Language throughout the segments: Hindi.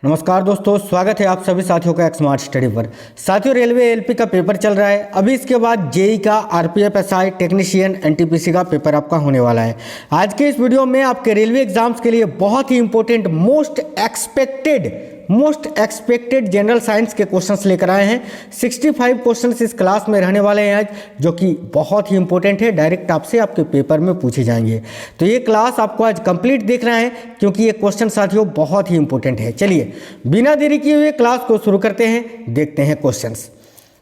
नमस्कार दोस्तों, स्वागत है आप सभी साथियों का एक स्मार्ट स्टडी पर। साथियों, रेलवे एलपी का पेपर चल रहा है। अभी इसके बाद जेई का, आरपीएफ एसआई, टेक्नीशियन, एनटीपीसी का पेपर आपका होने वाला है। आज के इस वीडियो में आपके रेलवे एग्जाम्स के लिए बहुत ही important, most expected general science के क्वेश्चंस लेकर आए हैं। 65 क्वेश्चंस इस क्लास में रहने वाले हैं आज, जो कि बहुत ही इंपॉर्टेंट है, डायरेक्ट आपसे आपके पेपर में पूछे जाएंगे। तो ये क्लास आपको आज कंप्लीट देखना है, क्योंकि ये क्वेश्चन साथियों बहुत ही इंपॉर्टेंट है। चलिए बिना देरी किए हुए क्लास को शुरू करते हैं, देखते हैं क्वेश्चंस।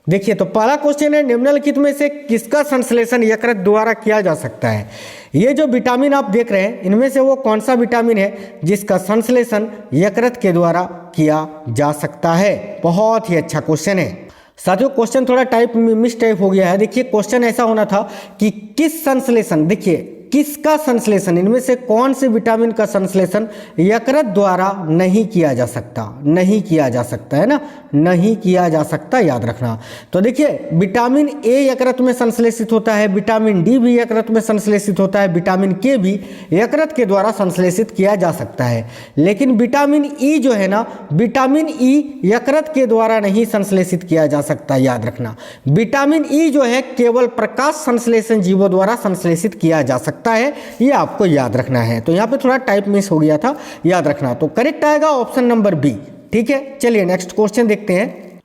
देखिए, तो पहला क्वेश्चन है, निम्नलिखित में से किसका संश्लेषण यकृत द्वारा किया जा सकता है? ये जो विटामिन आप देख रहे हैं, इनमें से वो कौन सा विटामिन है जिसका संश्लेषण यकृत के द्वारा किया जा सकता है? बहुत ही अच्छा क्वेश्चन है साथियों। क्वेश्चन थोड़ा मिस टाइप हो गया है। देखिए, क्वेश्चन ऐसा होना था कि किस संश्लेषण, देखिए किसका संश्लेषण, इनमें से कौन से विटामिन का संश्लेषण यकृत द्वारा नहीं किया जा सकता, नहीं किया जा सकता है ना, नहीं किया जा सकता, याद रखना। तो देखिए, विटामिन ए यकृत में संश्लेषित होता है, विटामिन डी भी यकृत में संश्लेषित होता है, विटामिन के भी यकृत के द्वारा संश्लेषित किया जा सकता है। लेकिन विटामिन ई जो है ना, विटामिन ई यकृत के द्वारा नहीं संश्लेषित किया जा सकता, याद रखना। विटामिन ई जो है केवल प्रकाश संश्लेषण जीवों द्वारा संश्लेषित किया जा सकता है, ये आपको याद रखना है। तो यहाँ पे थोड़ा टाइप मिस हो गया था, याद रखना। तो करेक्ट आएगा ऑप्शन नंबर बी। ठीक है, चलिए नेक्स्ट क्वेश्चन देखते हैं।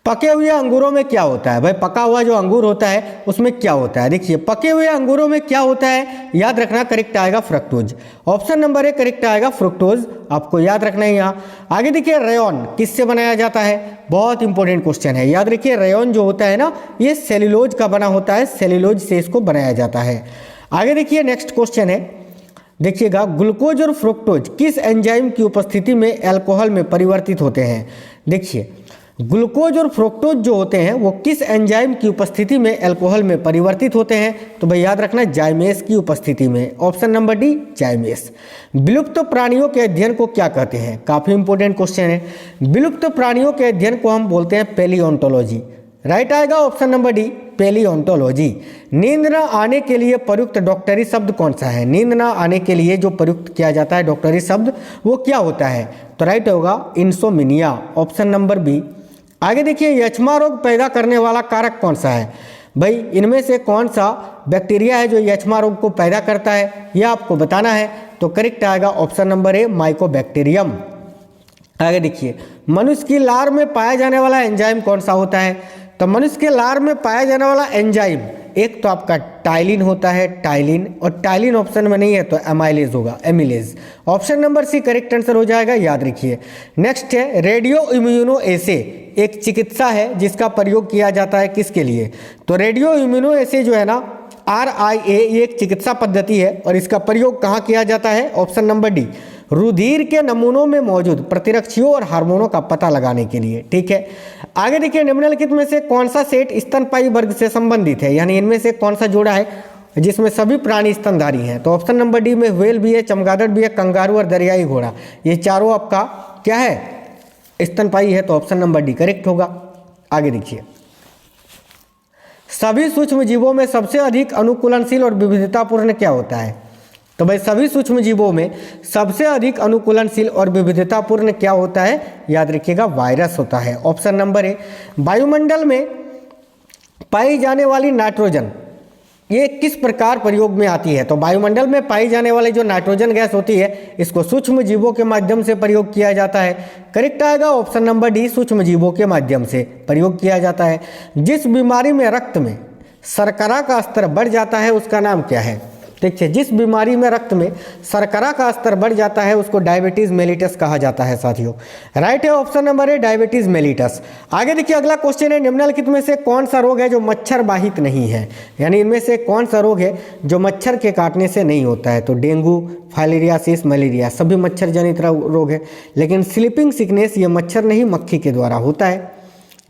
पके हुए अंगूरों में क्या होता है? भाई, पका हुआ जो अंगूर होता है उसमें क्या होता है? देखिए, पके हुए अंगूरों में क्या होता है, याद रखना। करेक्ट आएगा fructose. Option number A correct आएगा फ्रुक्टोज, आपको याद रखना है। यहाँ आगे देखिए, रेयॉन किससे बनाया जाता है? बहुत इंपॉर्टेंट क्वेश्चन है, याद रखिए। रेयॉन जो होता है ना, ये सेल्यूलोज का बना होता है, सेल्यूलोज से इसको बनाया जाता है। आगे देखिए, नेक्स्ट क्वेश्चन है, देखिएगा, ग्लूकोज और फ्रुक्टोज किस एंजाइम की उपस्थिति में अल्कोहल में परिवर्तित होते हैं? देखिए, ग्लूकोज और फ्रुक्टोज जो होते हैं वो किस एंजाइम की उपस्थिति में अल्कोहल में परिवर्तित होते हैं? तो भाई याद रखना, जाइमेस की उपस्थिति में। Option number D, zymase. विलुप्त प्राणियों के अध्ययन को क्या कहते हैं? काफी इंपॉर्टेंट क्वेश्चन है। विलुप्त प्राणियों के अध्ययन को हम बोलते हैं पेलियोंटोलॉजी। राइट आएगा ऑप्शन नंबर डी, पेलियोंटोलॉजी। नींद न आने के लिए प्रयुक्त डॉक्टरी शब्द कौन सा है? नींद न आने के लिए जो प्रयुक्त किया जाता है डॉक्टरी शब्द, वो क्या होता है? तो राइट होगा इंसोमिनिया, ऑप्शन नंबर बी। आगे देखिए, यक्ष्मा रोग पैदा करने वाला कारक कौन सा है? भाई, इनमें से कौन सा बैक्टीरिया है जो यक्ष्मा रोग को पैदा करता है, यह आपको बताना है। तो करेक्ट आएगा ऑप्शन नंबर ए, माइकोबैक्टीरियम। आगे देखिए, मनुष्य की लार में पाया जाने वाला एंजाइम कौन सा होता है? तो मनुष्य के लार में पाया जाने वाला एंजाइम, एक तो आपका टाइलिन होता है, टाइलिन, और टाइलिन ऑप्शन में नहीं है तो एमाइलेज होगा, amylase. Option number C correct answer हो जाएगा, याद रखिए। नेक्स्ट है, रेडियो इम्यूनो एसे एक चिकित्सा है जिसका प्रयोग किया जाता है किसके लिए? तो रेडियो इम्यूनो एसे जो है ना, RIA, ये एक चिकित्सा पद्धति है और इसका प्रयोग कहाँ किया जाता है? ऑप्शन नंबर डी, रुधिर के नमूनों में मौजूद प्रतिरक्षियों और हार्मोनों का पता लगाने के लिए। ठीक है, आगे देखिए, निम्नलिखित में से कौन सा सेट स्तनपायी वर्ग से संबंधित है? यानी इनमें से कौन सा जोड़ा है जिसमें सभी प्राणी स्तनधारी हैं? तो ऑप्शन नंबर डी में व्हेल भी है, चमगादड़ भी है, कंगारू और दरियाई घोड़ा, ये चारों आपका क्या है? स्तनपायी है। तो ऑप्शन नंबर डी करेक्ट होगा। आगे देखिए, सभी सूक्ष्म जीवों में सबसे अधिक अनुकूलनशील और विविधतापूर्ण क्या होता है? तो भाई, सभी सूक्ष्म जीवों में सबसे अधिक अनुकूलनशील और विविधतापूर्ण क्या होता है? याद रखिएगा, वायरस होता है। Option number A. वायुमंडल में पाई जाने वाली नाइट्रोजन, ये किस प्रकार प्रयोग में आती है? तो वायुमंडल में पाई जाने वाली जो नाइट्रोजन गैस होती है, इसको सूक्ष्म जीवों के माध्यम से प्रयोग किया जाता है। करेक्ट आएगा ऑप्शन नंबर डी, सूक्ष्म जीवों के माध्यम से प्रयोग किया जाता है। जिस बीमारी में रक्त में शर्करा का स्तर बढ़ जाता है उसका नाम क्या है? देखिए, जिस बीमारी में रक्त में शर्करा का स्तर बढ़ जाता है उसको डायबिटीज मेलिटस कहा जाता है साथियों। राइट है option number A, diabetes mellitus. आगे देखिए, अगला क्वेश्चन है, निम्नलिखित में से कौन सा रोग है जो मच्छर बाहित नहीं है? यानी इनमें से कौन सा रोग है जो मच्छर के काटने से नहीं होता है? तो डेंगू, फाइलेरियासिस, मलेरिया सभी मच्छर जनित रोग है, लेकिन स्लीपिंग सिकनेस ये मच्छर नहीं, मक्खी के द्वारा होता है।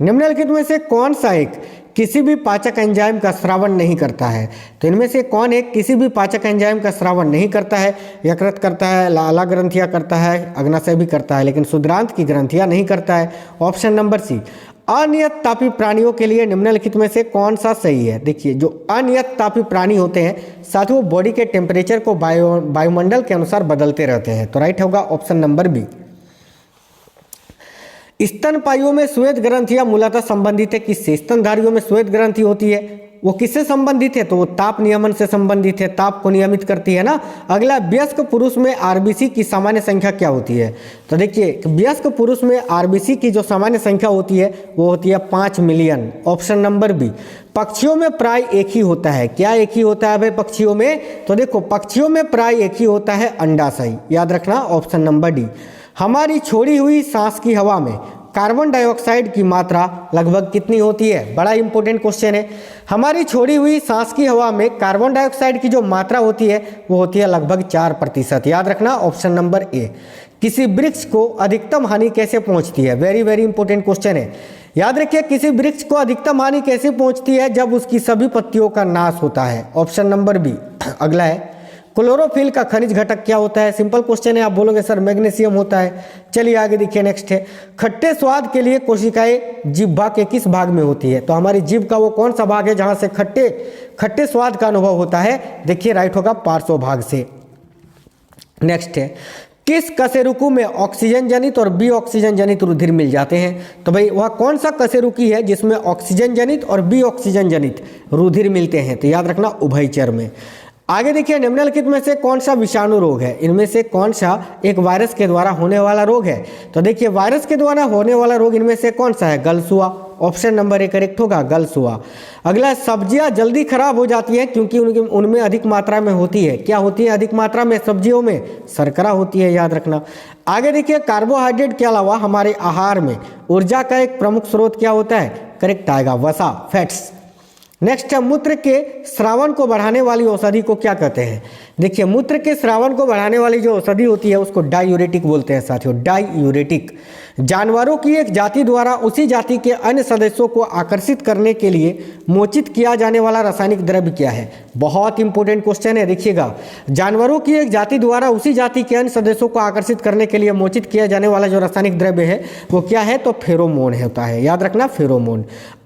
निम्नलिखित में से कौन सा एक किसी भी पाचक एंजाइम का स्रावन नहीं करता है? तो इनमें से कौन एक किसी भी पाचक एंजाइम का स्रावन नहीं करता है? यकृत करता है, लाला ग्रंथियां करता है, अग्नाशय भी करता है, लेकिन शुद्रांत की ग्रंथियां नहीं करता है। Option number C. अनियत तापी प्राणियों के लिए निम्नलिखित में से कौन सा सही है? देखिए, जो अनियत तापी प्राणी होते हैं साथ वो बॉडी के टेम्परेचर को वायुमंडल के अनुसार बदलते रहते हैं। तो राइट होगा ऑप्शन नंबर बी। स्तनपाइयों में श्वेत ग्रंथियां मूलतः संबंधित है किससे? स्तनधारियों में श्वेत ग्रंथि होती है, वो किससे संबंधित है? तो वो ताप नियमन से संबंधित है, ताप को नियमित करती है ना। अगला, वयस्क पुरुष में आरबीसी की सामान्य संख्या क्या होती है? तो देखिए, वयस्क पुरुष में आरबीसी की जो सामान्य संख्या होती है वो होती है 5 मिलियन। Option number B. पक्षियों में प्राय एक ही होता है, क्या एक ही होता है भाई पक्षियों में? तो देखो, पक्षियों में प्राय एक ही होता है अंडाशय, याद रखना ऑप्शन नंबर डी। हमारी छोड़ी हुई सांस की हवा में कार्बन डाइऑक्साइड की मात्रा लगभग कितनी होती है? बड़ा इंपॉर्टेंट क्वेश्चन है। हमारी छोड़ी हुई सांस की हवा में कार्बन डाइऑक्साइड की जो मात्रा होती है वो होती है लगभग 4%, याद रखना ऑप्शन नंबर ए। किसी वृक्ष को अधिकतम हानि कैसे पहुंचती है? वेरी वेरी इंपॉर्टेंट क्वेश्चन है, याद रखिए। किसी वृक्ष को अधिकतम हानि कैसे पहुंचती है? जब उसकी सभी पत्तियों का नाश होता है, ऑप्शन नंबर बी। अगला है, क्लोरोफिल का खनिज घटक क्या होता है? सिंपल क्वेश्चन है, आप बोलोगे सर मैग्नीशियम होता है। चलिए आगे देखिए, नेक्स्ट है, खट्टे स्वाद के लिए कोशिकाएं जिह्वा के किस भाग में होती है? तो हमारी जीभ का वो कौन सा भाग है जहां से खट्टे स्वाद का अनुभव होता है? देखिए, राइट होगा पार्श्व भाग से। नेक्स्ट है, किस कशेरुकी में ऑक्सीजन जनित और बी ऑक्सीजन जनित रुधिर मिल जाते हैं? तो भाई वह कौन सा कशेरुकी है जिसमें ऑक्सीजन जनित और बी ऑक्सीजन जनित रुधिर मिलते हैं? तो याद रखना उभयचर में। आगे देखिए, निम्नलिखित में से कौन सा विषाणु रोग है? इनमें से कौन सा एक वायरस के द्वारा होने वाला रोग है? तो देखिए, वायरस के द्वारा होने वाला रोग इनमें से कौन सा है? गलसुआ, ऑप्शन नंबर ए करेक्ट होगा, गलसुआ। अगला, सब्जियां जल्दी खराब हो जाती हैं क्योंकि उनमें अधिक मात्रा में होती है, क्या होती है अधिक मात्रा में? सब्जियों में शर्करा होती है, याद रखना। आगे देखिए, कार्बोहाइड्रेट के अलावा हमारे आहार में ऊर्जा का एक प्रमुख स्रोत क्या होता है? करेक्ट आएगा वसा, फैट्स। नेक्स्ट है, मूत्र के स्रावन को बढ़ाने वाली औषधि को क्या कहते हैं? देखिए, मूत्र के स्रावन को बढ़ाने वाली जो औषधि होती है उसको डायूरेटिक बोलते हैं साथियों, डायूरेटिक। जानवरों की एक जाति द्वारा उसी जाति के अन्य सदस्यों को आकर्षित करने के लिए मोचित किया जाने वाला रासायनिक द्रव्य क्या है? बहुत इंपॉर्टेंट क्वेश्चन है, देखिएगा। जानवरों की एक जाति द्वारा उसी जाति के अन्य सदस्यों को आकर्षित करने के लिए मोचित किया जाने वाला जो रासायनिक द्रव्य है वो क्या है? तो फेरोमोन होता है, याद रखना फेरोमोन।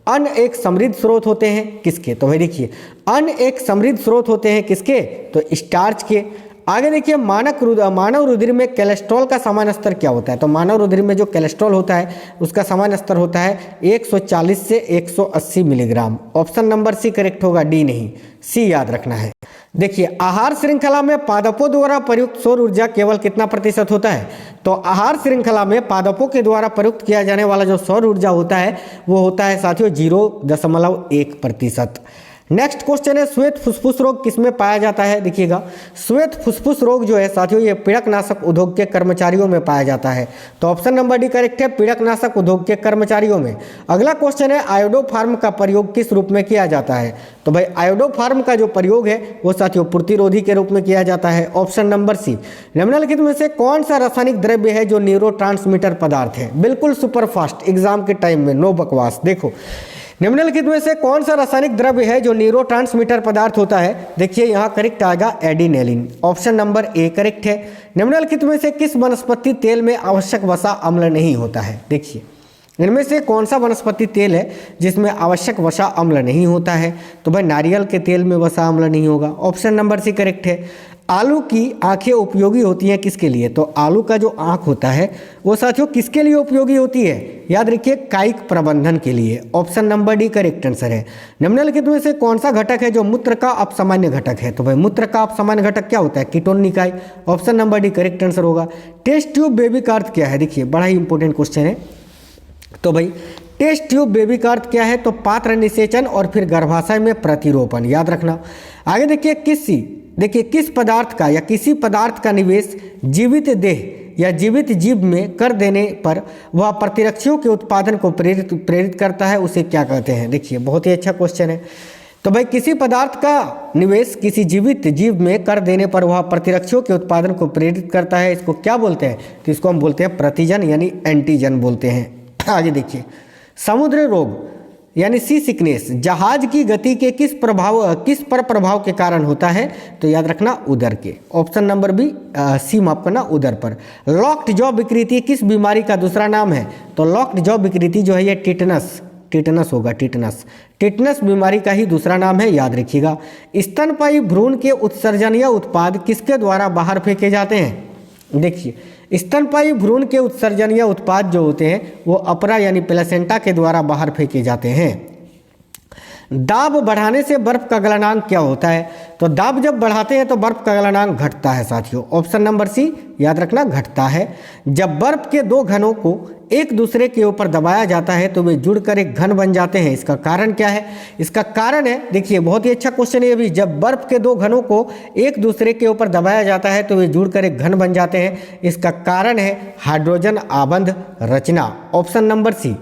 अन्न एक समृद्ध स्रोत होते हैं किसके? तो भाई देखिए, अन्न एक समृद्ध स्रोत होते हैं किसके? तो स्टार्च के। आगे देखिए, मानव रुधिर में कोलेस्ट्रॉल का सामान्य स्तर क्या होता है? तो मानव रुधिर में जो कोलेस्ट्रॉल होता है उसका सामान्य स्तर होता है 140 से 180 milligram. Option number C correct होगा, डी नहीं, सी याद रखना है। देखिए, आहार श्रृंखला में पादपों द्वारा प्रयुक्त सौर ऊर्जा केवल कितना प्रतिशत होता है? तो आहार श्रृंखला में पादपों के द्वारा प्रयुक्त किया जाने वाला जो सौर ऊर्जा होता है वो होता है साथियों 0.1%। नेक्स्ट क्वेश्चन है, श्वेत फुसफुस रोग किसमें पाया जाता है? देखिएगा, श्वेत फुसफुस रोग जो है साथियों ये पीड़कनाशक उद्योग के कर्मचारियों में पाया जाता है। तो ऑप्शन नंबर डी करेक्ट है, पीड़कनाशक उद्योग के कर्मचारियों में। अगला क्वेश्चन है, आयोडोफार्म का प्रयोग किस रूप में किया जाता है? तो भाई आयोडोफार्म का जो प्रयोग है वो साथियों प्रतिरोधी के रूप में किया जाता है। Option number C. निम्नलिखित में से कौन सा रासायनिक द्रव्य है जो न्यूरोट्रांसमीटर पदार्थ है? बिल्कुल सुपरफास्ट, एग्जाम के टाइम में नो बकवास। देखो, निम्नलिखित में से कौन सा रासायनिक द्रव्य है जो न्यूरोट्रांसमीटर पदार्थ होता है? देखिए, यहाँ करेक्ट आएगा adrenaline, option number A correct है। निम्नलिखित में से किस वनस्पति तेल में आवश्यक वसा अम्ल नहीं होता है? देखिए, इनमें से कौन सा वनस्पति तेल है जिसमें आवश्यक वसा अम्ल नहीं होता है? तो भाई नारियल के तेल में वसा अम्ल नहीं होगा, ऑप्शन नंबर सी करेक्ट है। आलू की आंखें उपयोगी होती हैं किसके लिए? तो आलू का जो आंख होता है वो साथियों किसके लिए उपयोगी होती है? याद रखिए, कायिक प्रबंधन के लिए। Option number D correct answer है। निम्नलिखित में से कौन सा घटक है जो मूत्र का अपसामान्य घटक है? तो भाई मूत्र का अपसामान्य घटक क्या होता है? कीटोन निकाय। Option number D correct answer होगा। टेस्ट ट्यूब बेबी का अर्थ क्या है? देखिए, बड़ा ही इंपॉर्टेंट क्वेश्चन है। तो भाई टेस्ट ट्यूब बेबी का अर्थ क्या है? तो पात्र निषेचन और फिर गर्भाशय में प्रतिरोपण, याद रखना। आगे देखिए, किस पदार्थ का या किसी पदार्थ का निवेश जीवित देह या जीवित जीव में कर देने पर वह प्रतिरक्षियों के उत्पादन को प्रेरित करता है, उसे क्या कहते हैं? देखिए, बहुत ही अच्छा क्वेश्चन है। तो भाई किसी पदार्थ का निवेश किसी जीवित जीव में कर देने पर वह प्रतिरक्षियों के उत्पादन को प्रेरित करता है, इसको क्या बोलते हैं? तो इसको हम बोलते हैं प्रतिजन यानी एंटीजन बोलते हैं। आगे देखिए, समुद्र रोग यानी सी सिकनेस जहाज की गति के किस पर प्रभाव के कारण होता है? तो याद रखना उदर के। ऑप्शन नंबर बी सी माफ करना, उदर पर। लॉक्ड जॉ विकृति किस बीमारी का दूसरा नाम है? तो लॉक्ड जॉ विकृति जो है ये टिटनस होगा, टिटनस बीमारी का ही दूसरा नाम है, याद रखिएगा। स्तनपायी भ्रूण के उत्सर्जन या उत्पाद किसके द्वारा बाहर फेंके जाते हैं? देखिए, स्तनपायी भ्रूण के उत्सर्जन या उत्पाद जो होते हैं वो अपरा यानी प्लेसेंटा के द्वारा बाहर फेंके जाते हैं। दाब बढ़ाने से बर्फ का गलनांक क्या होता है? तो दाब जब बढ़ाते हैं तो बर्फ का गलनांक घटता है साथियों। ऑप्शन नंबर सी याद रखना, घटता है। जब बर्फ के दो घनों को एक दूसरे के ऊपर दबाया जाता है तो वे जुड़कर एक घन बन जाते हैं। इसका कारण क्या है? इसका कारण है, देखिए बहुत ही अच्छा क्वेश्चन है ये भी। जब बर्फ के दो घनों को एक दूसरे के ऊपर दबाया जाता है तो वे जुड़कर एक घन बन जाते हैं। इसका कारण है हाइड्रोजन आबंध रचना। Option number C.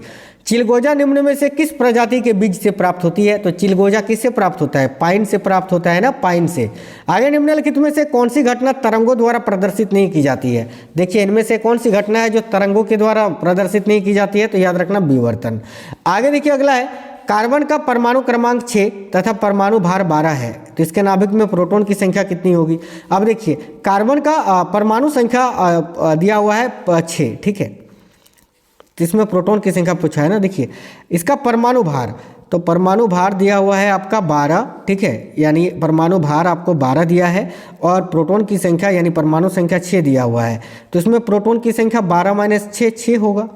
चिलगोजा निम्न में से किस प्रजाति के बीज से प्राप्त होती है? तो चिलगोजा किससे प्राप्त होता है? पाइन से प्राप्त होता है ना, पाइन से। आगे निम्नलिखित में से कौन सी घटना तरंगों द्वारा प्रदर्शित नहीं की जाती है? देखिए इनमें से कौन सी घटना है जो तरंगों के द्वारा प्रदर्शित नहीं की जाती है? तो याद रखना विवर्तन। आगे देखिए अगला है, कार्बन का परमाणु क्रमांक 6 तथा परमाणु भार 12 है, तो इसके नाभिक में प्रोटॉन की संख्या कितनी होगी? अब देखिए कार्बन का परमाणु संख्या दिया हुआ है 6, ठीक है, इसमें प्रोटॉन की संख्या पूछा है ना। देखिए इसका परमाणु भार, तो परमाणु भार दिया हुआ है आपका 12, ठीक है, यानी परमाणु भार आपको 12 दिया है और प्रोटॉन की संख्या यानी परमाणु संख्या 6 दिया हुआ है, तो इसमें प्रोटॉन की संख्या 12 - 6 6 होगा।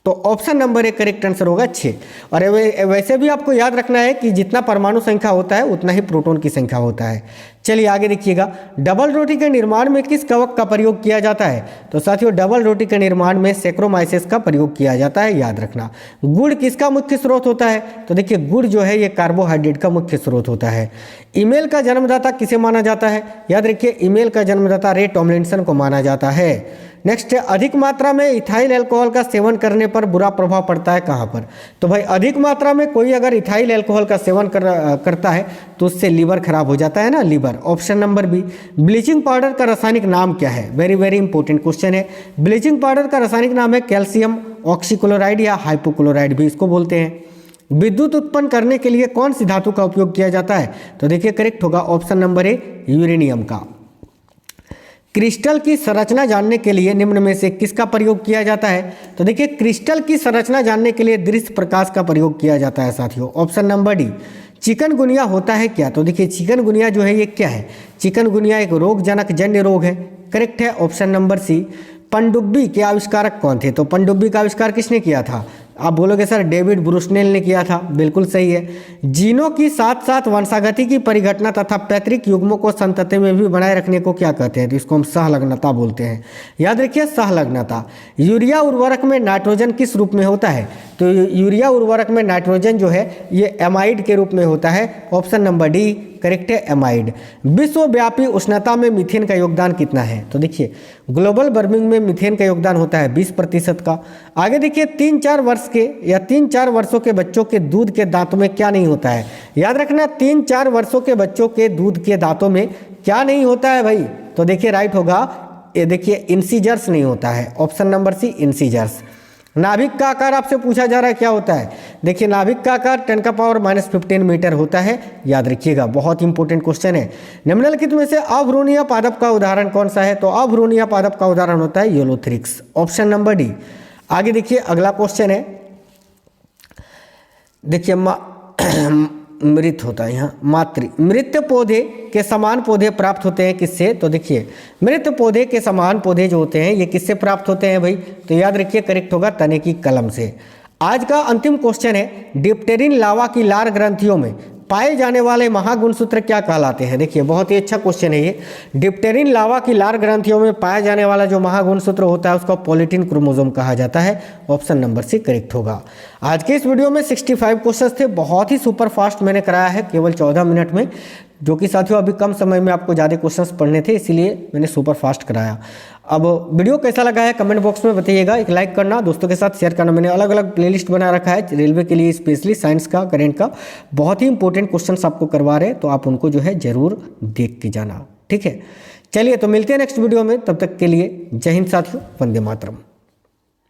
तो ऑप्शन नंबर 1 करेक्ट आंसर होगा 6। और वैसे भी आपको याद रखना है कि जितना परमाणु संख्या होता है उतना ही प्रोटॉन की संख्या होता है। चलिए आगे देखिएगा, डबल रोटी के निर्माण में किस कवक का प्रयोग किया जाता है? तो साथियों डबल रोटी के निर्माण में सैक्रोमाइसेस का प्रयोग किया जाता है, याद रखना। गुड़ किसका मुख्य स्रोत होता है? तो देखिए गुड़ जो है ये कार्बोहाइड्रेट का मुख्य स्रोत होता है। ईमेल का जन्मदाता किसे माना जाता है? याद रखिए ईमेल का जन्मदाता रे टॉमलिंसन को माना जाता है। नेक्स्ट है, अधिक मात्रा में इथाइल अल्कोहल का सेवन करने पर बुरा प्रभाव पड़ता है कहाँ पर? तो भाई अधिक मात्रा में कोई अगर इथाइल अल्कोहल का सेवन करता है तो उससे लीवर खराब हो जाता है ना, liver. Option number B. Bleaching powder का रासायनिक नाम क्या है? वेरी वेरी इंपॉर्टेंट क्वेश्चन है। ब्लीचिंग पाउडर का रासायनिक नाम है कैल्शियम ऑक्सीक्लोराइड या हाइपोक्लोराइड भी इसको बोलते हैं। विद्युत उत्पन्न करने के लिए कौन सी धातु का उपयोग किया जाता है? तो देखिए करेक्ट होगा ऑप्शन नंबर ए, यूरेनियम का। क्रिस्टल की संरचना जानने के लिए निम्न में से किसका प्रयोग किया जाता है? तो देखिए क्रिस्टल की संरचना जानने के लिए दृश्य प्रकाश का प्रयोग किया जाता है साथियों। Option number D. चिकनगुनिया होता है क्या? तो देखिए चिकनगुनिया जो है ये क्या है? चिकनगुनिया एक रोगजनक जन्य रोग है, करेक्ट है ऑप्शन नंबर सी। पनडुब्बी के आविष्कारक कौन थे? तो पनडुब्बी का आविष्कार किसने किया था? आप बोलोगे सर डेविड ब्रूसनेल ने किया था, बिल्कुल सही है। जीनों की साथ साथ वंशागति की परिघटना तथा पैतृक युग्मों को संतति में भी बनाए रखने को क्या कहते हैं? तो इसको हम सहलग्नता बोलते हैं, याद रखिए सहलग्नता। यूरिया उर्वरक में नाइट्रोजन किस रूप में होता है? तो यूरिया उर्वरक में नाइट्रोजन जो है ये एमाइड के रूप में होता है। ऑप्शन नंबर डी करेक्ट है, एमाइड। विश्वव्यापी उष्णता में मीथेन का योगदान कितना है? तो देखिए ग्लोबल वार्मिंग में मीथेन का योगदान होता है 20% का। आगे देखिए 3-4 वर्ष के या 3-4 वर्षों के बच्चों के दूध के दांतों में क्या नहीं होता है? याद रखना 3-4 वर्षों के बच्चों के दूध के दांतों में क्या नहीं होता है भाई? तो देखिए राइट होगा, ये देखिए इंसीजर्स नहीं होता है। Option number C incisors. नाभिक का आकार आपसे पूछा जा रहा है क्या होता है? देखिए नाभिक का आकार 10⁻⁻15 मीटर होता है, याद रखिएगा, बहुत इंपॉर्टेंट क्वेश्चन है। निम्नलिखित में से अभ्रूणीय पादप का उदाहरण कौन सा है? तो अभ्रूणीय पादप का उदाहरण होता है यूलोथ्रिक्स। Option number D. आगे देखिए अगला क्वेश्चन है, देखिए मृत होता है यहाँ मातृ। मृत पौधे के समान पौधे प्राप्त होते हैं किससे? तो देखिए मृत पौधे के समान पौधे जो होते हैं ये किससे प्राप्त होते हैं भाई? तो याद रखिए करेक्ट होगा तने की कलम से। आज का अंतिम क्वेश्चन है, डिप्टेरिन लावा की लार ग्रंथियों में पाए जाने वाले महागुणसूत्र क्या कहलाते हैं? देखिए बहुत ही अच्छा क्वेश्चन है ये। डिप्टेरिन लावा की लार ग्रंथियों में पाया जाने वाला जो महागुणसूत्र होता है उसको पॉलीटिन क्रोमोसोम कहा जाता है। ऑप्शन नंबर सी करेक्ट होगा। आज के इस वीडियो में 65 क्वेश्चन थे, बहुत ही सुपर फास्ट मैंने कराया है केवल 14 मिनट में, जो कि साथियों अभी कम समय में आपको ज़्यादा क्वेश्चंस पढ़ने थे इसीलिए मैंने सुपर फास्ट कराया। अब वीडियो कैसा लगा है कमेंट बॉक्स में बताइएगा, एक लाइक करना, दोस्तों के साथ शेयर करना। मैंने अलग अलग प्लेलिस्ट बना रखा है रेलवे के लिए, स्पेशली साइंस का, करंट का, बहुत ही इंपॉर्टेंट क्वेश्चंस आपको करवा रहे हैं, तो आप उनको जो है जरूर देख के जाना, ठीक है। चलिए तो मिलते हैं नेक्स्ट वीडियो में, तब तक के लिए जय हिंद साथियों, वंदे मातरम।